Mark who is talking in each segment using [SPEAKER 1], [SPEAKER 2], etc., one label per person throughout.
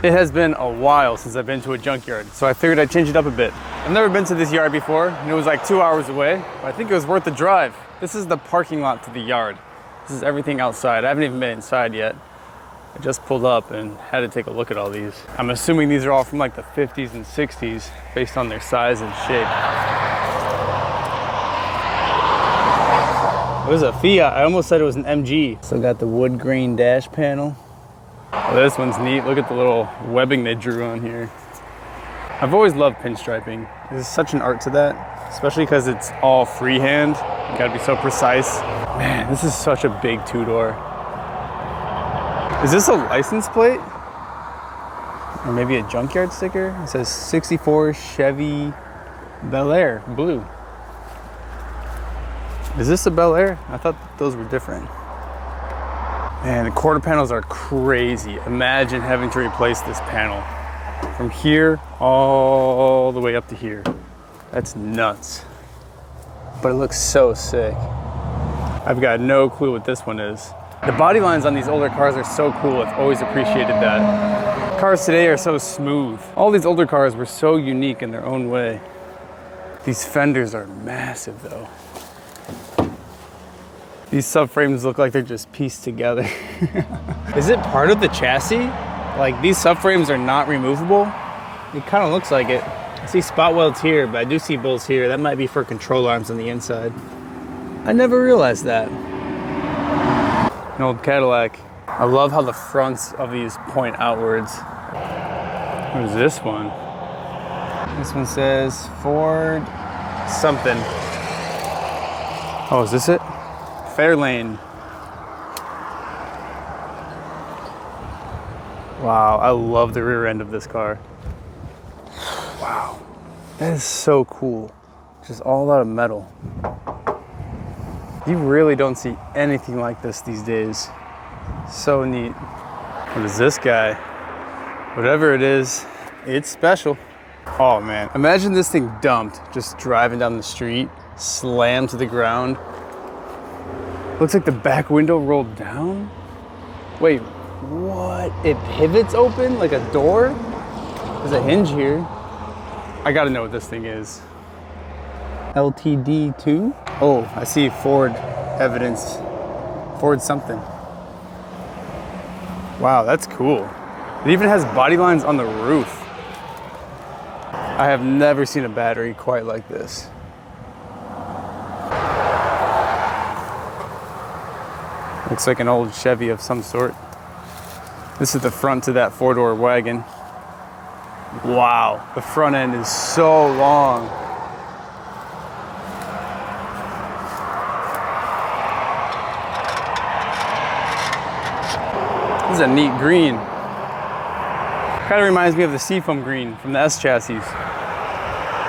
[SPEAKER 1] It has been a while since I've been to a junkyard, so I figured I'd change it up a bit. I've never been to this yard before, and it was like 2 hours away, but I think it was worth the drive. This is the parking lot to the yard. This is everything outside. I haven't even been inside yet. I just pulled up and had to take a look at all these. I'm assuming these are all from like the 50s and 60s based on their size and shape. It was a Fiat. I almost said it was an MG. Still got the wood grain dash panel. Oh, this one's neat. Look at the little webbing they drew on here. I've always loved pinstriping. There's such an art to that, especially because it's all freehand. You gotta be so precise. Man, this is such a big two-door. Is this a license plate? Or maybe a junkyard sticker? It says 64 Chevy Bel Air, blue. Is this a Bel Air? I thought those were different. Man, the quarter panels are crazy. Imagine having to replace this panel from here all the way up to here. That's nuts. But it looks so sick. I've got no clue what this one is. The body lines on these older cars are so cool. I've always appreciated that. Cars today are so smooth. All these older cars were so unique in their own way. These fenders are massive though. These subframes look like they're just pieced together. Is it part of the chassis? Like these subframes are not removable? It kind of looks like it. I see spot welds here, but I do see bolts here. That might be for control arms on the inside. I never realized that. An old Cadillac. I love how the fronts of these point outwards. What is this one? This one says Ford something. Oh, is this it? Fairlane. Wow, I love the rear end of this car. Wow, that is so cool. Just all out of metal. You really don't see anything like this these days. So neat. What is this guy? Whatever it is, it's special. Oh man, imagine this thing dumped, just driving down the street, slammed to the ground. Looks like the back window rolled down. Wait, what? It pivots open like a door? There's a hinge here. I gotta know what this thing is. LTD2? Oh, I see Ford evidence. Ford something. Wow, that's cool. It even has body lines on the roof. I have never seen a battery quite like this. Looks like an old Chevy of some sort. This is the front to that four-door wagon. Wow, the front end is so long. This is a neat green. Kind of reminds me of the seafoam green from the S chassis.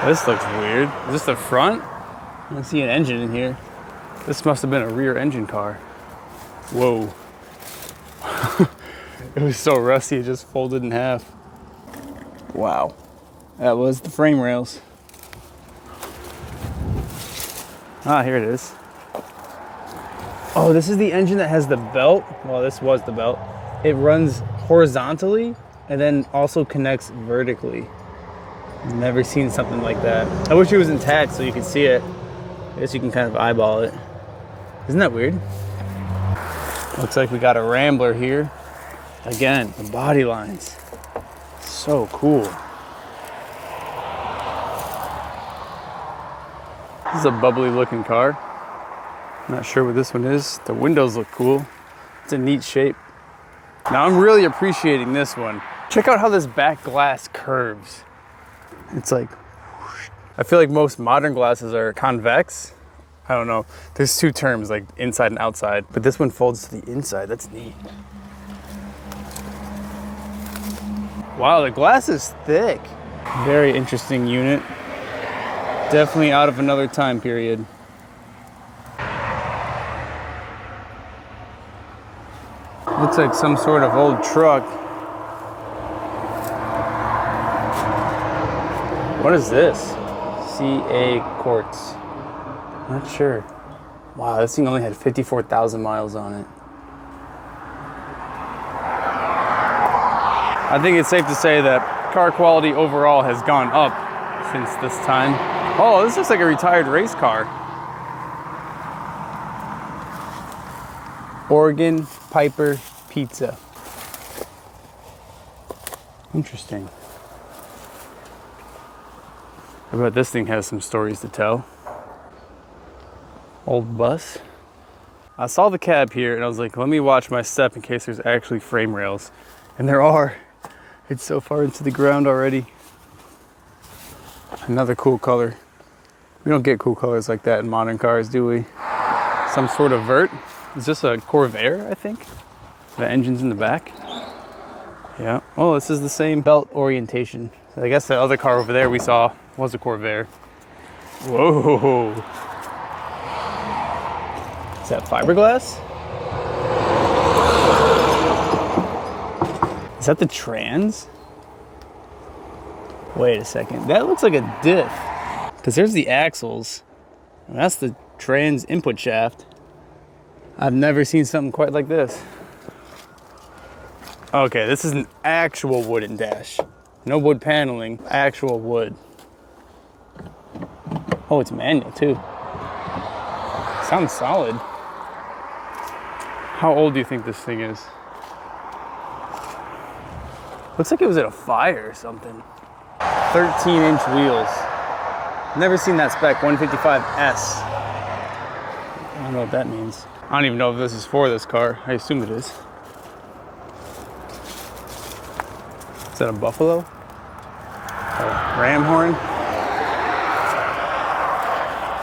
[SPEAKER 1] This looks weird. Is this the front? I don't see an engine in here. This must have been a rear engine car. Whoa. It was so rusty, it just folded in half. Wow. That was the frame rails. Ah, here it is. Oh, this is the engine that has the belt. Well, this was the belt. It runs horizontally and then also connects vertically. Never seen something like that. I wish it was intact so you could see it. I guess you can kind of eyeball it. Isn't that weird? Looks like we got a Rambler here. Again, the body lines. So cool. This is a bubbly looking car. Not sure what this one is. The windows look cool. It's a neat shape. Now I'm really appreciating this one. Check out how this back glass curves. It's like, whoosh. I feel like most modern glasses are convex. I don't know. There's two terms, like inside and outside, but this one folds to the inside. That's neat. Wow, the glass is thick. Very interesting unit. Definitely out of another time period. Looks like some sort of old truck. What is this? CA Quartz. Not sure. Wow, this thing only had 54,000 miles on it. I think it's safe to say that car quality overall has gone up since this time. Oh, this looks like a retired race car. Oregon Piper Pizza. Interesting. I bet this thing has some stories to tell. Old bus. I saw the cab here and I was like, let me watch my step in case there's actually frame rails. And there are. It's so far into the ground already. Another cool color. We don't get cool colors like that in modern cars, do we? Some sort of vert. Is this a Corvair, I think? The engine's in the back. Yeah. Oh, this is the same belt orientation. I guess the other car over there we saw was a Corvair. Whoa. Is that fiberglass? Is that the trans? Wait a second. That looks like a diff. Because there's the axles. And that's the trans input shaft. I've never seen something quite like this. Okay, this is an actual wooden dash. No wood paneling, actual wood. Oh, it's manual too. Sounds solid. How old do you think this thing is? Looks like it was at a fire or something. 13-inch wheels. Never seen that spec, 155S. I don't know what that means. I don't even know if this is for this car. I assume it is. Is that a Buffalo? A ram horn?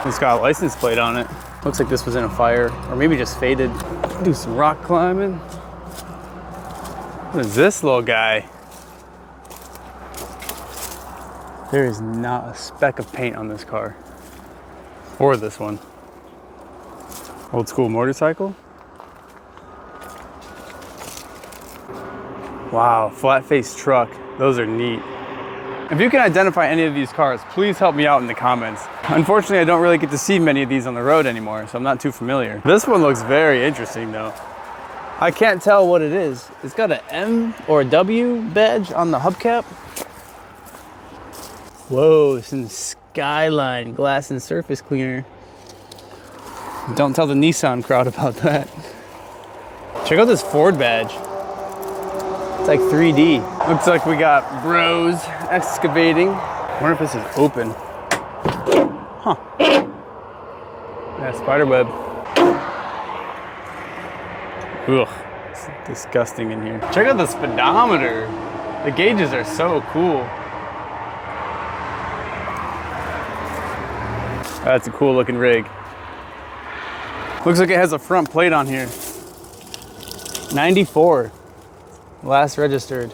[SPEAKER 1] It's got a license plate on it. Looks like this was in a fire, or maybe just faded. Do some rock climbing. What is this little guy? There is not a speck of paint on this car. Or this one. Old school motorcycle. Wow, flat face truck. Those are neat. If you can identify any of these cars, please help me out in the comments. Unfortunately, I don't really get to see many of these on the road anymore, so I'm not too familiar. This one looks very interesting though. I can't tell what it is. It's got an M or a W badge on the hubcap. Whoa, some Skyline glass and surface cleaner. Don't tell the Nissan crowd about that. Check out this Ford badge. It's like 3D. Looks like we got Bros Excavating. I wonder if this is open. Huh. Yeah, spider web. Ugh, it's disgusting in here. Check out the speedometer. The gauges are so cool. That's a cool looking rig. Looks like it has a front plate on here. 94. Last registered.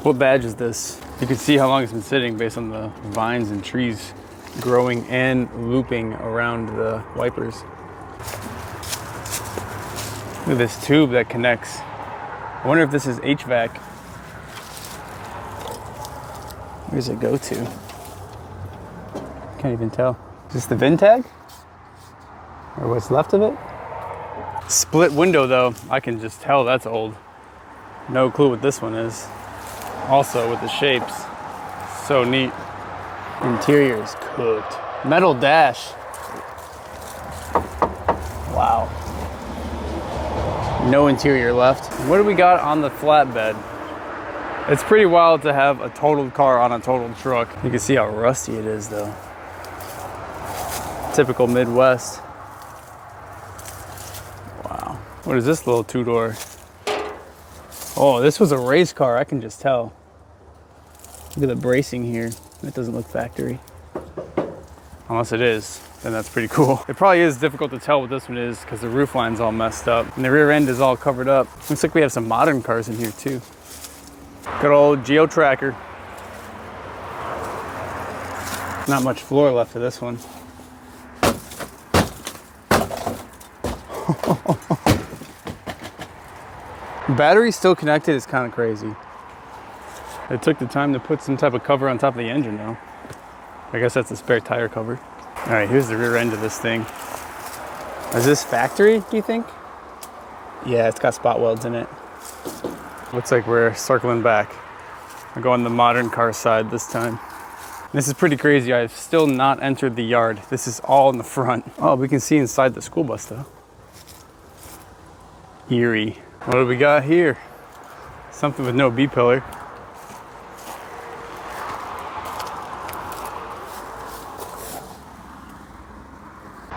[SPEAKER 1] What badge is this? You can see how long it's been sitting based on the vines and trees growing and looping around the wipers. Look at this tube that connects. I wonder if this is HVAC. Where does it go to? Can't even tell. Is this the VIN tag? Or what's left of it? Split window though, I can just tell that's old. No clue what this one is. Also with the shapes, so neat. Interior is cooked. Metal dash. Wow. No interior left. What do we got on the flatbed? It's pretty wild to have a totaled car on a totaled truck. You can see how rusty it is though. Typical Midwest. Wow. What is this little two-door? Oh, this was a race car, I can just tell. Look at the bracing here. It doesn't look factory. Unless it is, then that's pretty cool. It probably is difficult to tell what this one is because the roof line's all messed up and the rear end is all covered up. Looks like we have some modern cars in here too. Good old Geo Tracker. Not much floor left of this one. Battery still connected is kind of crazy. They took the time to put some type of cover on top of the engine though. I guess that's a spare tire cover. All right, here's the rear end of this thing. Is this factory, do you think? Yeah, it's got spot welds in it. Looks like we're circling back. We're going the modern car side this time. This is pretty crazy. I've still not entered the yard. This is all in the front. Oh, we can see inside the school bus though. Eerie. What do we got here? Something with no B-pillar.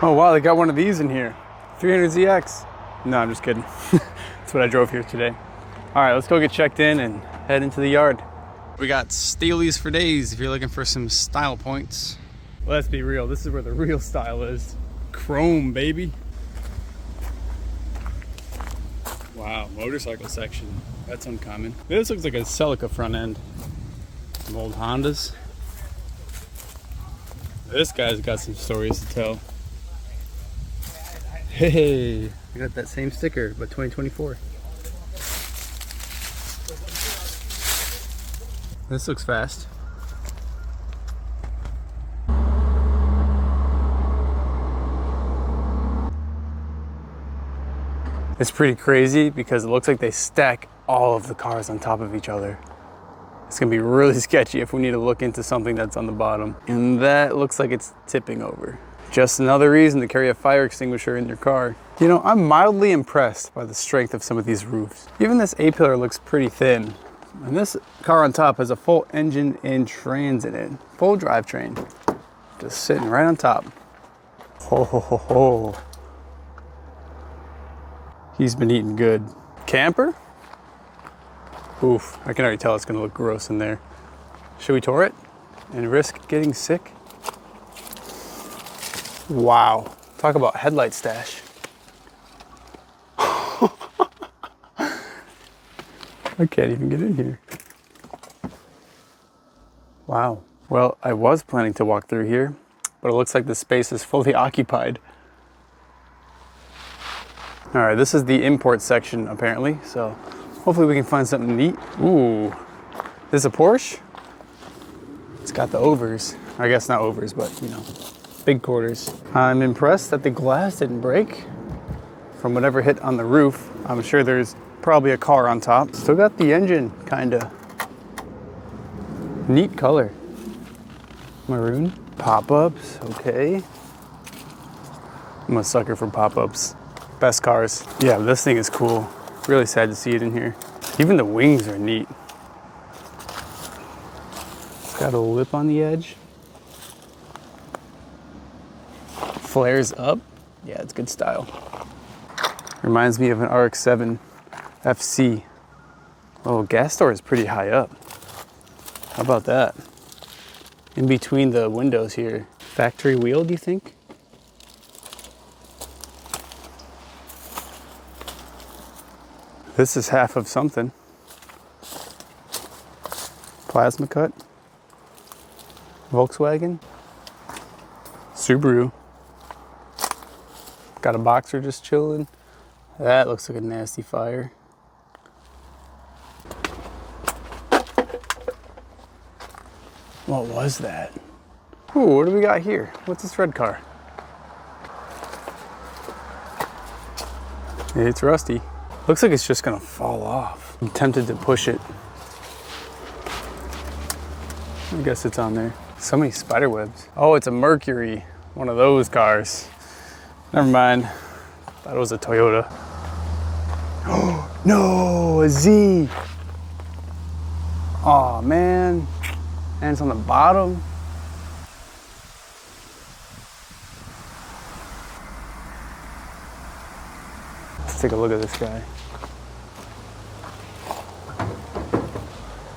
[SPEAKER 1] Oh wow, they got one of these in here. 300ZX. No, I'm just kidding. That's what I drove here today. All right, let's go get checked in and head into the yard. We got Steelies for days if you're looking for some style points. Let's be real, this is where the real style is. Chrome, baby. Wow, motorcycle section. That's uncommon. This looks like a Celica front end. Some old Hondas. This guy's got some stories to tell. Hey, I got that same sticker, but 2024. This looks fast. It's pretty crazy because it looks like they stack all of the cars on top of each other. It's gonna be really sketchy if we need to look into something that's on the bottom. And that looks like it's tipping over. Just another reason to carry a fire extinguisher in your car. You know, I'm mildly impressed by the strength of some of these roofs. Even this A-pillar looks pretty thin. And this car on top has a full engine and trans in it. Full drivetrain. Just sitting right on top. Ho ho ho ho. He's been eating good. Camper? Oof, I can already tell it's gonna look gross in there. Should we tour it and risk getting sick? Wow, talk about headlight stash. I can't even get in here. Wow. Well, I was planning to walk through here, but it looks like the space is fully occupied. All right, this is the import section apparently, so hopefully we can find something neat. Ooh, this is a Porsche? It's got the overs. I guess not overs, but you know, big quarters. I'm impressed that the glass didn't break from whatever hit on the roof. I'm sure there's probably a car on top. Still got the engine, kinda. Neat color. Maroon. Pop-ups, okay. I'm a sucker for pop-ups. Best cars. Yeah, this thing is cool. Really sad to see it in here. Even the wings are neat. It's got a lip on the edge. Flares up. Yeah, it's good style. Reminds me of an RX-7 FC. Oh, gas door is pretty high up. How about that? In between the windows here. Factory wheel, do you think? This is half of something. Plasma cut. Volkswagen. Subaru. Got a Boxer just chilling. That looks like a nasty fire. What was that? Ooh, what do we got here? What's this red car? It's rusty. Looks like it's just gonna fall off. I'm tempted to push it. I guess it's on there. So many spider webs. Oh, it's a Mercury. One of those cars. Never mind. Thought it was a Toyota. Oh, no, a Z. Oh man. And it's on the bottom. Let's take a look at this guy.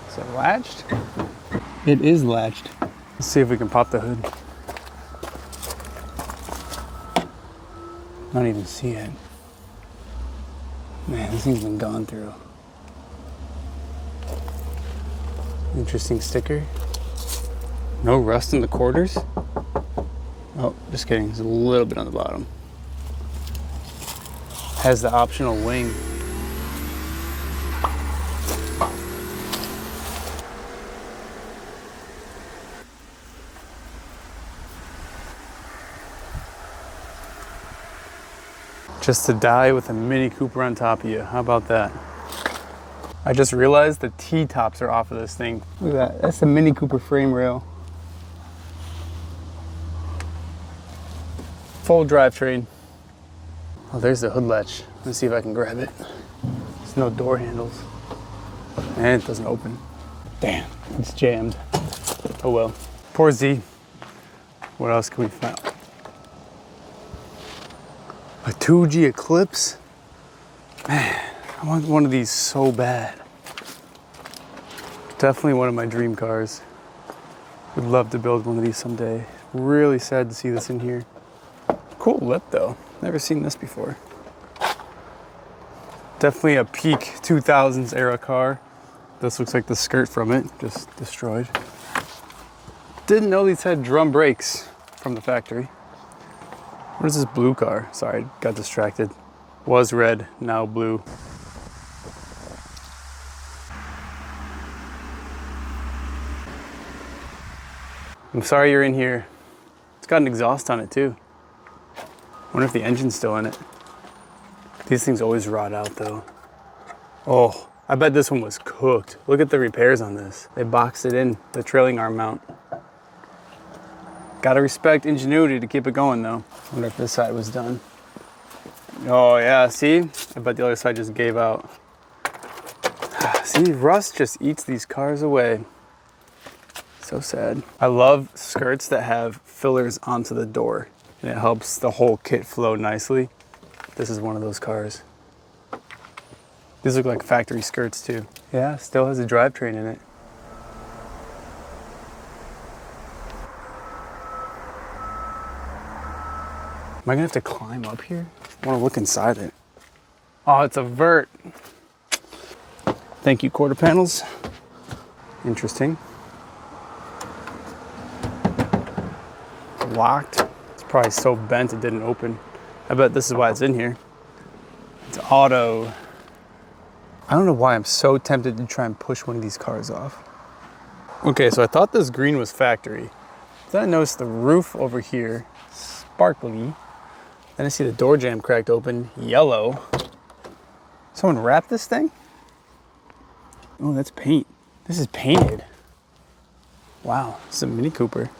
[SPEAKER 1] Is it latched? It is latched. Let's see if we can pop the hood. I don't even see it. Man, this thing's been gone through. Interesting sticker. No rust in the quarters. Oh, just kidding. There's a little bit on the bottom. Has the optional wing. Just to die with a Mini Cooper on top of you. How about that? I just realized the T-tops are off of this thing. Look at that, that's the Mini Cooper frame rail. Full drivetrain. Oh, there's the hood latch. Let's see if I can grab it. There's no door handles. And it doesn't open. Damn, it's jammed. Oh well. Poor Z. What else can we find? A 2G Eclipse? Man, I want one of these so bad. Definitely one of my dream cars. Would love to build one of these someday. Really sad to see this in here. Cool lip though. Never seen this before. Definitely a peak 2000s era car. This looks like the skirt from it, just destroyed. Didn't know these had drum brakes from the factory. What is this blue car? Sorry, got distracted. Was red, now blue. I'm sorry you're in here. It's got an exhaust on it too. Wonder if the engine's still in it. These things always rot out though. Oh, I bet this one was cooked. Look at the repairs on this. They boxed it in, the trailing arm mount. Gotta respect ingenuity to keep it going though. Wonder if this side was done. Oh yeah, see? I bet the other side just gave out. See, rust just eats these cars away. So sad. I love skirts that have fillers onto the door and it helps the whole kit flow nicely. This is one of those cars. These look like factory skirts too. Yeah, still has a drivetrain in it. Am I gonna have to climb up here? I wanna look inside it. Oh, it's a vert. Thank you, quarter panels. Interesting. Locked. It's probably so bent it didn't open. I bet this is why it's in here. It's auto. I don't know why I'm so tempted to try and push one of these cars off. Okay, so I thought this green was factory. Then I noticed the roof over here, sparkly. Then I see the door jamb cracked open, yellow. Someone wrapped this thing? Oh, that's paint. This is painted. Wow, it's a Mini Cooper.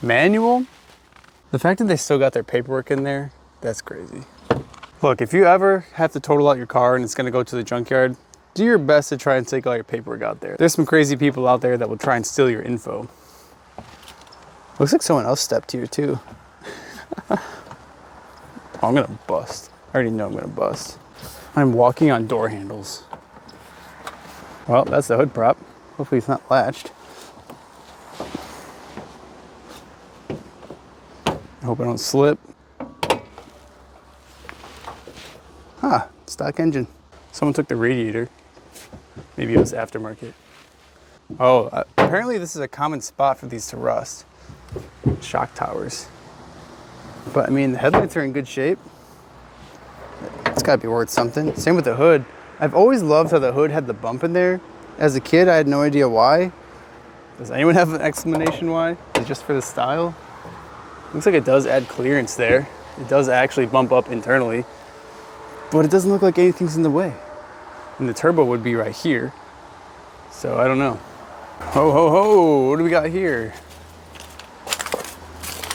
[SPEAKER 1] Manual? The fact that they still got their paperwork in there, that's crazy. Look, if you ever have to total out your car and it's gonna go to the junkyard, do your best to try and take all your paperwork out there. There's some crazy people out there that will try and steal your info. Looks like someone else stepped here too. Oh, I'm gonna bust. I already know I'm gonna bust. I'm walking on door handles. Well, that's the hood prop. Hopefully it's not latched. I hope I don't slip. Ah, stock engine. Someone took the radiator. Maybe it was aftermarket. Oh, apparently this is a common spot for these to rust. Shock towers. But I mean, the headlights are in good shape. It's gotta be worth something. Same with the hood. I've always loved how the hood had the bump in there. As a kid, I had no idea why. Does anyone have an explanation why? Is it just for the style? Looks like it does add clearance there. It does actually bump up internally. But it doesn't look like anything's in the way. And the turbo would be right here. So I don't know. Ho, ho, ho, what do we got here?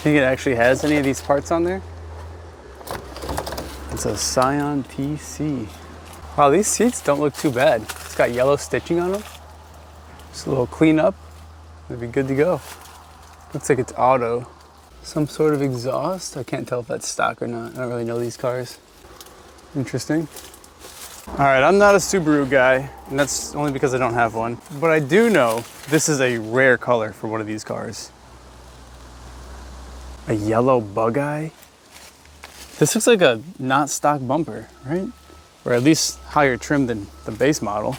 [SPEAKER 1] Think it actually has any of these parts on there? It's a Scion TC. Wow, these seats don't look too bad. It's got yellow stitching on them. Just a little cleanup, it'd be good to go. Looks like it's auto. Some sort of exhaust. I can't tell if that's stock or not. I don't really know these cars. Interesting. All right, I'm not a Subaru guy, and that's only because I don't have one. But I do know this is a rare color for one of these cars. A yellow bug eye. This looks like a not stock bumper, right? Or at least higher trim than the base model.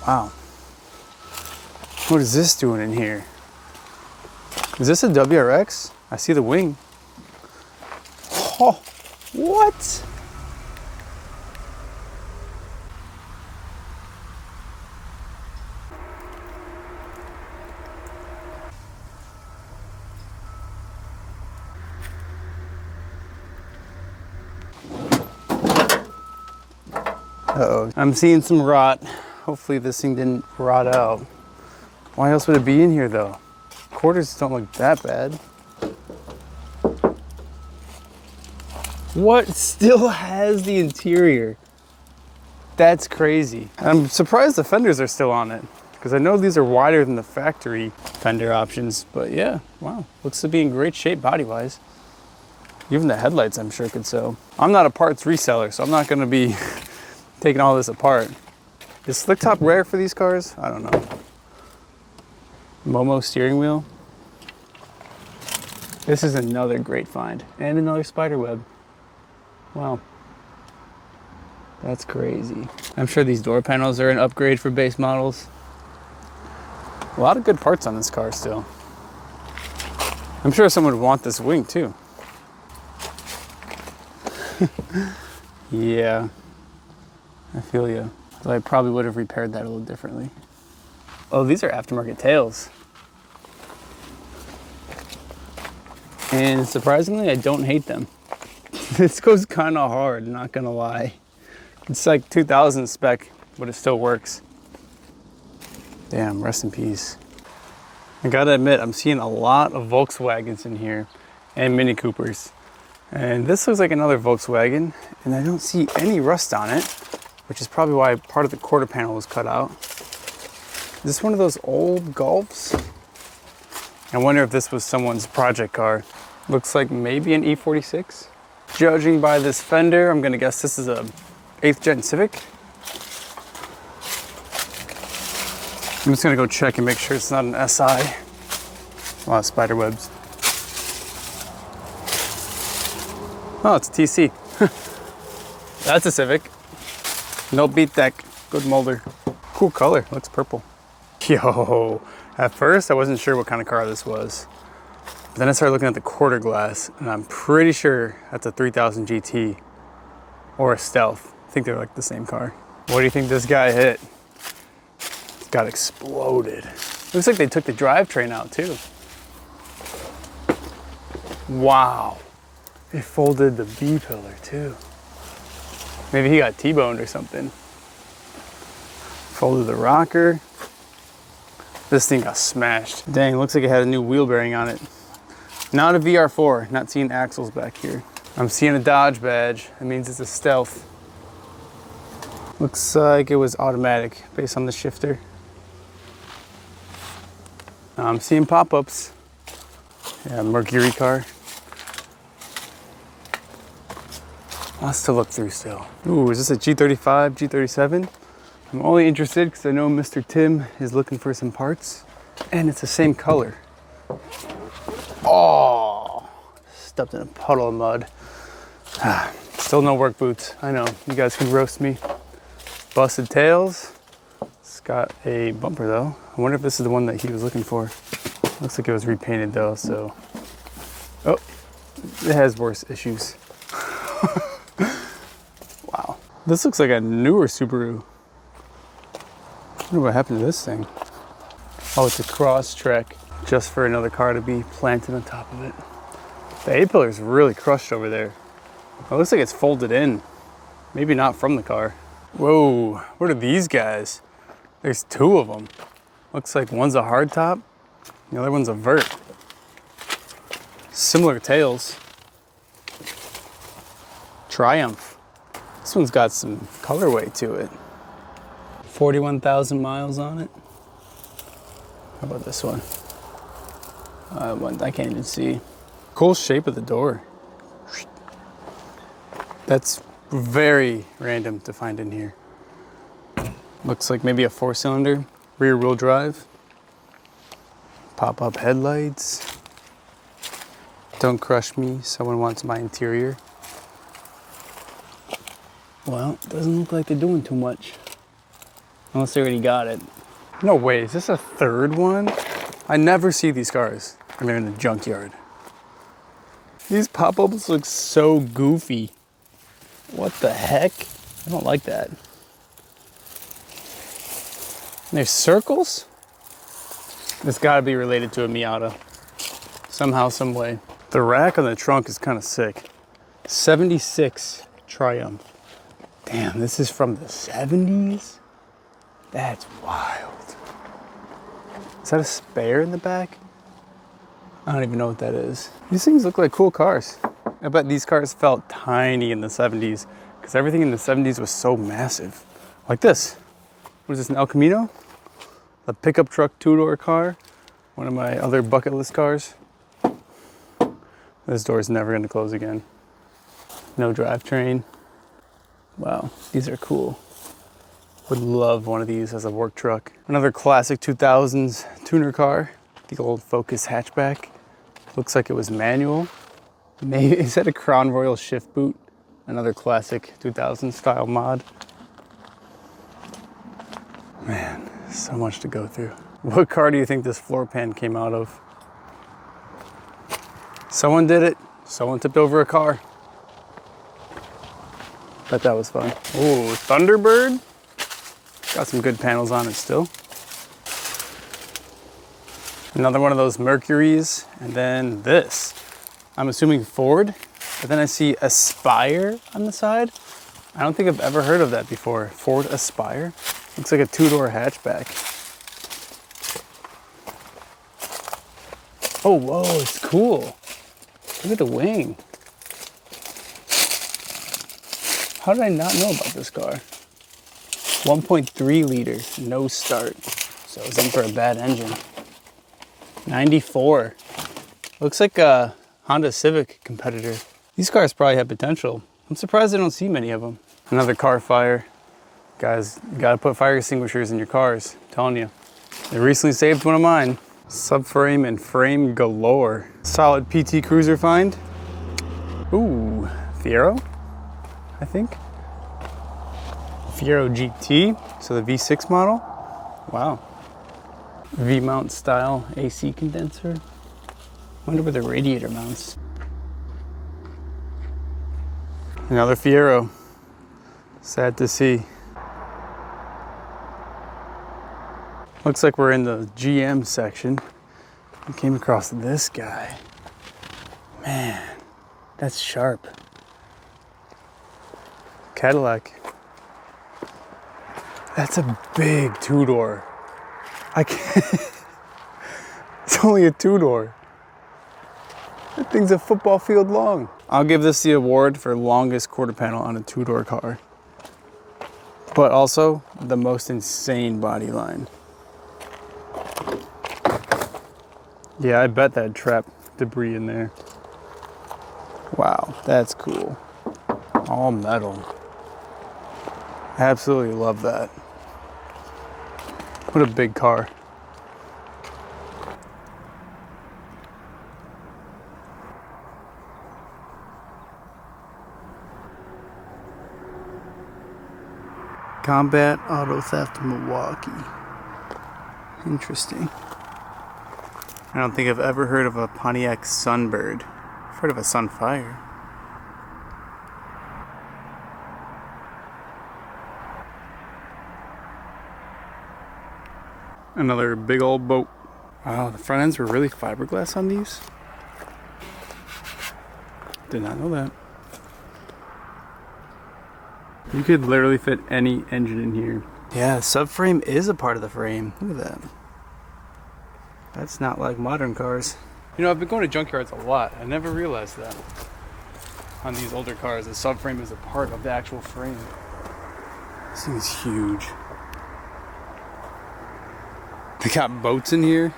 [SPEAKER 1] Wow. What is this doing in here? Is this a WRX? I see the wing. Oh, what? Uh-oh, I'm seeing some rot. Hopefully this thing didn't rot out. Why else would it be in here though? Quarters don't look that bad. What still has the interior? That's crazy. I'm surprised the fenders are still on it, because I know these are wider than the factory fender options, but yeah, wow. Looks to be in great shape body-wise. Even the headlights I'm sure could sell. I'm not a parts reseller, so I'm not gonna be taking all this apart. Is slick top rare for these cars? I don't know. Momo steering wheel. This is another great find. And another spider web. Wow. That's crazy. I'm sure these door panels are an upgrade for base models. A lot of good parts on this car still. I'm sure someone would want this wing too. Yeah, I feel you. So I probably would have repaired that a little differently. Oh, these are aftermarket tails. And surprisingly, I don't hate them. This goes kind of hard, not gonna lie. It's like 2000 spec, but it still works. Damn, rest in peace. I gotta admit, I'm seeing a lot of Volkswagens in here and Mini Coopers. And this looks like another Volkswagen, and I don't see any rust on it, which is probably why part of the quarter panel was cut out. Is this one of those old Golfs? I wonder if this was someone's project car. Looks like maybe an E46. Judging by this fender, I'm gonna guess this is a 8th gen Civic. I'm just gonna go check and make sure it's not an SI. A lot of spider webs. Oh, it's a TC. That's a Civic. No beat deck, good molder. Cool color, looks purple. Yo, at first I wasn't sure what kind of car this was. But then I started looking at the quarter glass, and I'm pretty sure that's a 3000 GT or a Stealth. I think they're like the same car. What do you think this guy hit? It got exploded. Looks like they took the drivetrain out too. Wow. They folded the B pillar too. Maybe he got T-boned or something. Folded the rocker. This thing got smashed. Dang, looks like it had a new wheel bearing on it. Not a VR4, not seeing axles back here. I'm seeing a Dodge badge. That means it's a Stealth. Looks like it was automatic based on the shifter. I'm seeing pop-ups. Yeah, Mercury car. Lots to look through still. Ooh, is this a G35, G37? I'm only interested because I know Mr. Tim is looking for some parts, and it's the same color. Oh, stepped in a puddle of mud. Still no work boots. I know, you guys can roast me. Busted tails. It's got a bumper though. I wonder if this is the one that he was looking for. Looks like it was repainted though, so. Oh, it has worse issues. Wow. This looks like a newer Subaru. I wonder what happened to this thing. Oh, it's a cross track just for another car to be planted on top of it. The A-pillar is really crushed over there. It looks like it's folded in. Maybe not from the car. Whoa, what are these guys? There's two of them. Looks like one's a hardtop, the other one's a vert. Similar tails. Triumph. This one's got some colorway to it. 41,000 miles on it. How about this one? I can't even see. Cool shape of the door. That's very random to find in here. Looks like maybe a 4-cylinder, rear wheel drive. Pop-up headlights. Don't crush me, someone wants my interior. Well, doesn't look like they're doing too much. Unless they already got it. No way, is this a third one? I never see these cars when they're in the junkyard. These pop-ups look so goofy. What the heck? I don't like that. And there's circles? It's gotta be related to a Miata. Somehow, some way. The rack on the trunk is kind of sick. 76 Triumph. Damn, this is from the 70s? That's wild. Is that a spare in the back? I don't even know what that is. These things look like cool cars. I bet these cars felt tiny in the 70s because everything in the 70s was so massive. Like this. What is this, an El Camino? A pickup truck two-door car. One of my other bucket list cars. This door is never going to close again. No drivetrain. Wow, these are cool. Would love one of these as a work truck. Another classic 2000s tuner car. The old Focus hatchback. Looks like it was manual. Maybe, is that a Crown Royal shift boot? Another classic 2000s style mod. Man, so much to go through. What car do you think this floor pan came out of? Someone did it. Someone tipped over a car. Bet that was fun. Oh, Thunderbird. Got some good panels on it still. Another one of those Mercuries. And then this. I'm assuming Ford. But then I see Aspire on the side. I don't think I've ever heard of that before. Ford Aspire. Looks like a two-door hatchback. Oh, whoa, it's cool. Look at the wing. How did I not know about this car? 1.3 liter, no start. So it's in for a bad engine. 94. Looks like a Honda Civic competitor. These cars probably have potential. I'm surprised I don't see many of them. Another car fire. Guys, you gotta put fire extinguishers in your cars. I'm telling you. They recently saved one of mine. Subframe and frame galore. Solid PT Cruiser find. Ooh, Fiero, I think. Fiero GT, so the V6 model. Wow. V-mount style AC condenser. Wonder where the radiator mounts. Another Fiero. Sad to see. Looks like we're in the GM section. I came across this guy. Man, that's sharp. Cadillac. That's a big two-door. I can't. It's only a two-door. That thing's a football field long. I'll give this the award for longest quarter panel on a two-door car. But also the most insane body line. Yeah, I bet that trap debris in there. Wow, that's cool. All metal. Absolutely love that. What a big car. Combat Auto Theft Milwaukee. Interesting. I don't think I've ever heard of a Pontiac Sunbird. I've heard of a Sunfire. Another big old boat. Wow, the front ends were really fiberglass on these? Did not know that. You could literally fit any engine in here. Yeah, subframe is a part of the frame. Look at that. That's not like modern cars. You know, I've been going to junkyards a lot. I never realized that. On these older cars, the subframe is a part of the actual frame. This thing is huge. They got boats in here.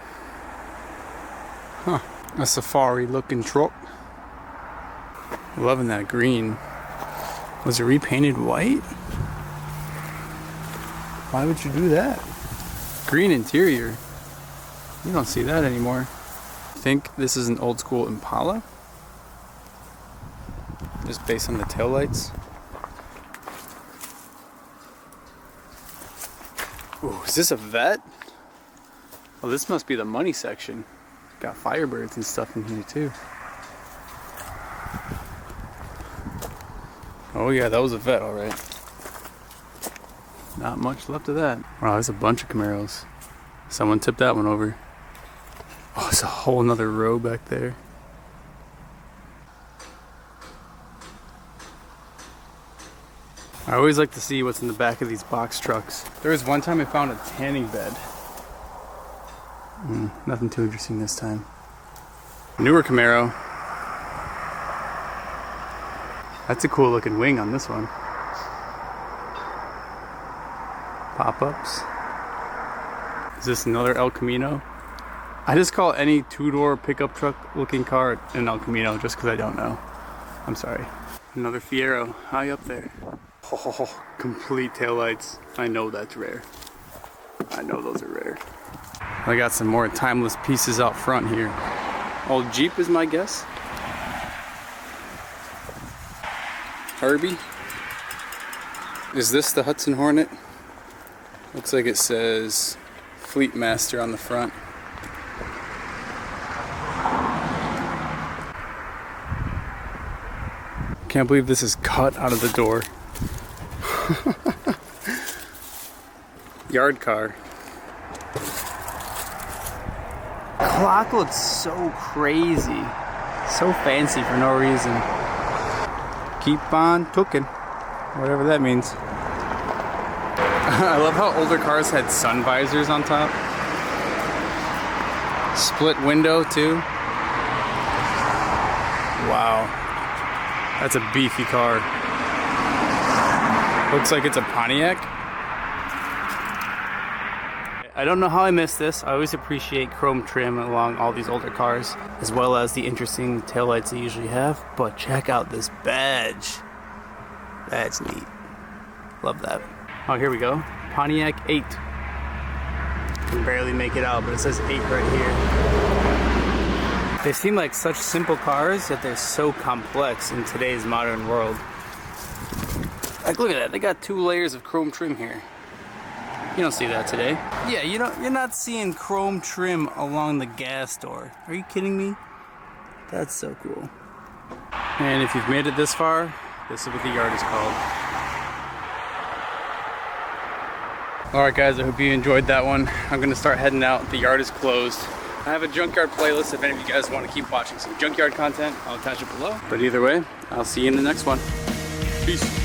[SPEAKER 1] Huh. A safari looking truck. Loving that green. Was it repainted white? Why would you do that? Green interior. You don't see that anymore. I think this is an old school Impala. Just based on the taillights. Ooh, is this a vet? Well, this must be the money section. Got Firebirds and stuff in here too. Oh yeah, that was a vet, all right. Not much left of that. Wow, there's a bunch of Camaros. Someone tipped that one over. Oh, it's a whole nother row back there. I always like to see what's in the back of these box trucks. There was one time I found a tanning bed. Nothing too interesting this time. Newer Camaro. That's a cool looking wing on this one. Pop-ups. Is this another El Camino? I just call any two-door pickup truck looking car an El Camino just because I don't know. I'm sorry. Another Fiero, high up there. Oh, complete taillights. I know that's rare. I know those are rare. I got some more timeless pieces out front here. Old Jeep is my guess. Herbie. Is this the Hudson Hornet? Looks like it says Fleet Master on the front. Can't believe this is cut out of the door. Yard car. Clock looks so crazy. So fancy for no reason. Keep on cooking. Whatever that means. I love how older cars had sun visors on top. Split window too. Wow. That's a beefy car. Looks like it's a Pontiac. I don't know how I missed this. I always appreciate chrome trim along all these older cars, as well as the interesting taillights they usually have. But check out this badge. That's neat. Love that. Oh, here we go. Pontiac 8. Can barely make it out, but it says 8 right here. They seem like such simple cars, yet they're so complex in today's modern world. Like, look at that. They got 2 layers of chrome trim here. You don't see that today. Yeah, you're not seeing chrome trim along the gas door. Are you kidding me? That's so cool. And if you've made it this far, this is what the yard is called. Alright guys, I hope you enjoyed that one. I'm gonna start heading out. The yard is closed. I have a Junkyard playlist if any of you guys want to keep watching some Junkyard content. I'll attach it below. But either way, I'll see you in the next one. Peace.